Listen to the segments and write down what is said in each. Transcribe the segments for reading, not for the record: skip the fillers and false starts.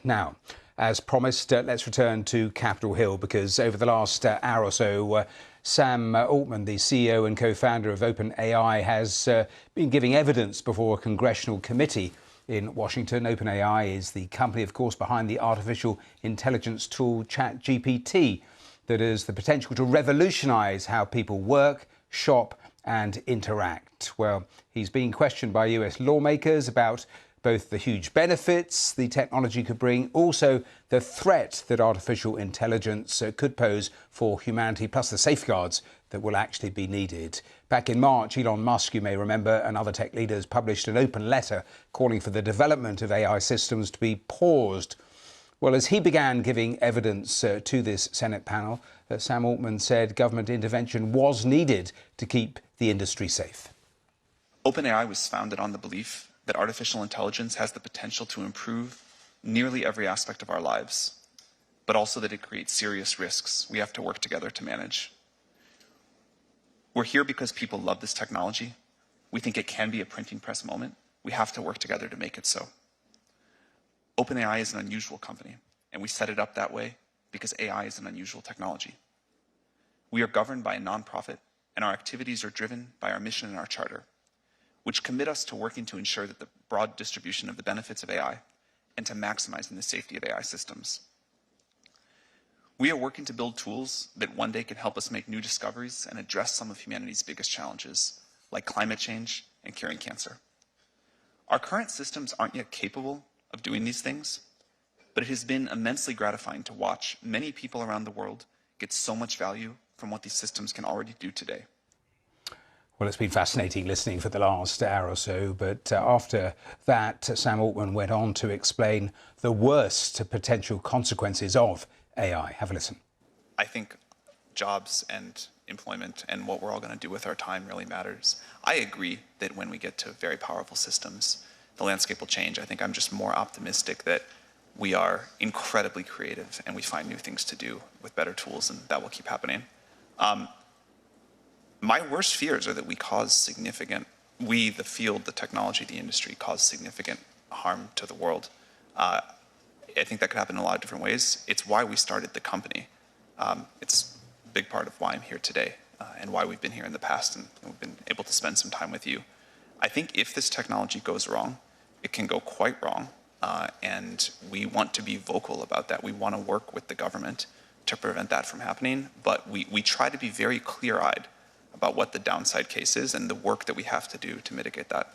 Now, as promised, let's return to Capitol Hill, because over the last hour or so, Sam Altman, the CEO and co-founder of OpenAI, has been giving evidence before a congressional committee in Washington. OpenAI is the company, of course, behind the artificial intelligence tool ChatGPT that has the potential to revolutionise how people work, shop and interact. Well, he's being questioned by US lawmakers about both the huge benefits the technology could bring, also the threat that artificial intelligence could pose for humanity, plus the safeguards that will actually be needed. Back in March, Elon Musk, you may remember, and other tech leaders published an open letter calling for the development of AI systems to be paused. Well, as he began giving evidence to this Senate panel, Sam Altman said government intervention was needed to keep the industry safe. OpenAI was founded on the belief that artificial intelligence has the potential to improve nearly every aspect of our lives, but also that it creates serious risks we have to work together to manage. We're here because people love this technology. We think it can be a printing press moment. We have to work together to make it so. OpenAI is an unusual company, and we set it up that way because AI is an unusual technology. We are governed by a nonprofit, and our activities are driven by our mission and our charter, which commit us to working to ensure that the broad distribution of the benefits of AI and to maximizing the safety of AI systems. We are working to build tools that one day can help us make new discoveries and address some of humanity's biggest challenges, like climate change and curing cancer. Our current systems aren't yet capable of doing these things, but it has been immensely gratifying to watch many people around the world get so much value from what these systems can already do today. Well, it's been fascinating listening for the last hour or so, but after that, Sam Altman went on to explain the worst potential consequences of AI. Have a listen. I think jobs and employment and what we're all going to do with our time really matters. I agree that when we get to very powerful systems, the landscape will change. I think I'm just more optimistic that we are incredibly creative and we find new things to do with better tools, and that will keep happening. My worst fears are that we, the field, the technology, the industry, cause significant harm to the world. I think that could happen in a lot of different ways. It's why we started the company. It's a big part of why I'm here today and why we've been here in the past and we've been able to spend some time with you. I think if this technology goes wrong, it can go quite wrong, and we want to be vocal about that. We want to work with the government to prevent that from happening, but we try to be very clear-eyed about what the downside case is and the work that we have to do to mitigate that.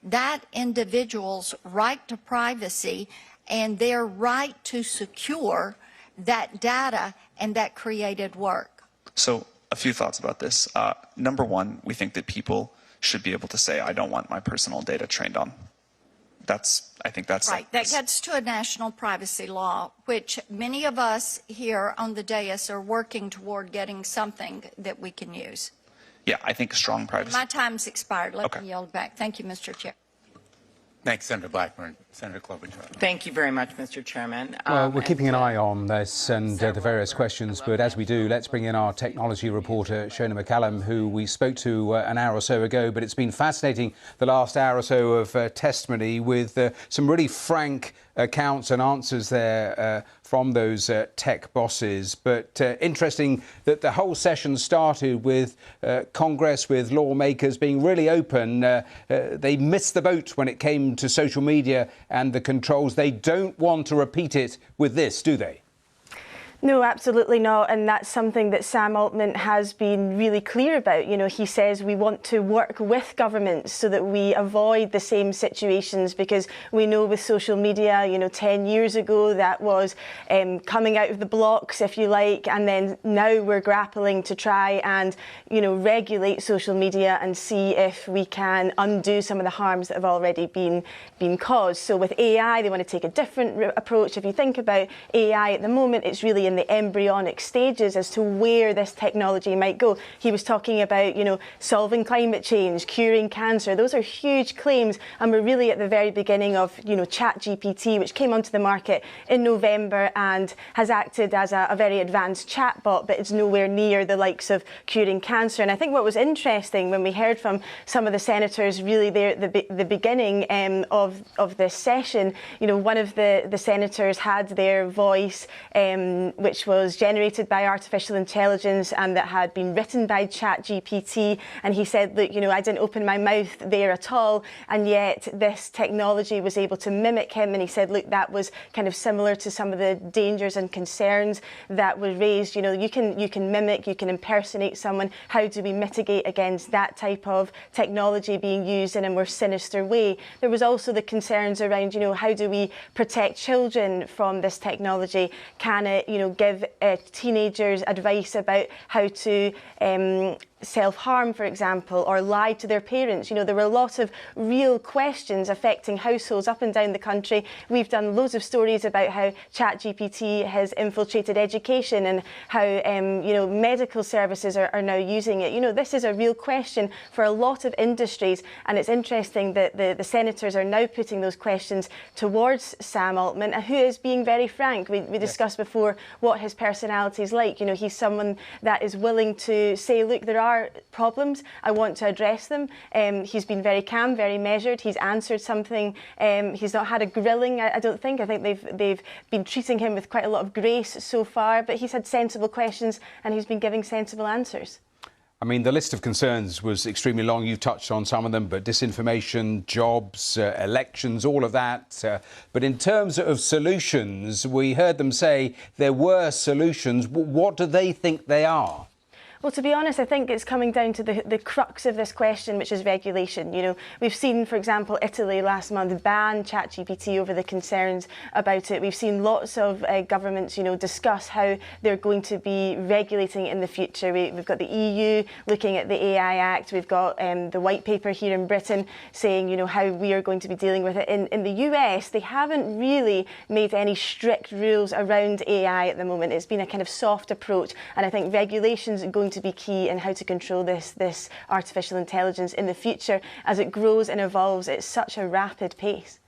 That individual's right to privacy and their right to secure that data and that created work. So a few thoughts about this. Number one, we think that people should be able to say, I don't want my personal data trained on. I think that's right. That gets to a national privacy law, which many of us here on the dais are working toward getting something that we can use. Yeah, I think strong privacy. My time's expired. Let me yield back. Thank you, Mr. Chair. Thanks, Senator Blackburn. Senator Klobuchar. Thank you very much, Mr. Chairman. Well, we're keeping an eye on this and the various questions, but as we do, let's bring in our technology reporter, Shona McCallum, who we spoke to an hour or so ago. But it's been fascinating the last hour or so of testimony with some really frank accounts and answers there from those tech bosses. But interesting that the whole session started with Congress, with lawmakers being really open. They missed the boat when it came to social media and the controls. They don't want to repeat it with this, do they? No, absolutely not. And that's something that Sam Altman has been really clear about. You know, he says we want to work with governments so that we avoid the same situations, because we know with social media, 10 years ago, that was coming out of the blocks, if you like. And then now we're grappling to try and, regulate social media and see if we can undo some of the harms that have already been caused. So with AI, they want to take a different approach. If you think about AI at the moment, it's really in the embryonic stages as to where this technology might go. He was talking about, you know, solving climate change, curing cancer. Those are huge claims, and we're really at the very beginning of, you know, ChatGPT, which came onto the market in November and has acted as a very advanced chatbot, but it's nowhere near the likes of curing cancer. And I think what was interesting when we heard from some of the senators really there at the beginning of this session, you know, one of the senators had their voice, which was generated by artificial intelligence and that had been written by ChatGPT. And he said, look, you know, I didn't open my mouth there at all, and yet this technology was able to mimic him. And he said, look, that was kind of similar to some of the dangers and concerns that were raised. You know, you can mimic, you can impersonate someone. How do we mitigate against that type of technology being used in a more sinister way? There was also the concerns around, you know, how do we protect children from this technology? Can it, you know, give teenagers advice about how to self-harm, for example, or lie to their parents? You know, there were a lot of real questions affecting households up and down the country. We've done loads of stories about how ChatGPT has infiltrated education and how, you know, medical services are now using it. You know, this is a real question for a lot of industries, and it's interesting that the senators are now putting those questions towards Sam Altman, who is being very frank. We discussed before what his personality is like. You know, he's someone that is willing to say, look, there are problems, I want to address them. He's been very calm, very measured. He's answered something. He's not had a grilling, I don't think. I think they've been treating him with quite a lot of grace so far, but he's had sensible questions and he's been giving sensible answers. I mean, the list of concerns was extremely long. You've touched on some of them, but disinformation, jobs, elections, all of that. But in terms of solutions, we heard them say there were solutions. What do they think they are? Well, to be honest, I think it's coming down to the crux of this question, which is regulation. You know, we've seen, for example, Italy last month ban ChatGPT over the concerns about it. We've seen lots of governments, you know, discuss how they're going to be regulating it in the future. We've got the EU looking at the AI Act. We've got the white paper here in Britain saying, you know, how we are going to be dealing with it. In the US, they haven't really made any strict rules around AI at the moment. It's been a kind of soft approach, and I think regulations are going to be key in how to control this artificial intelligence in the future as it grows and evolves at such a rapid pace.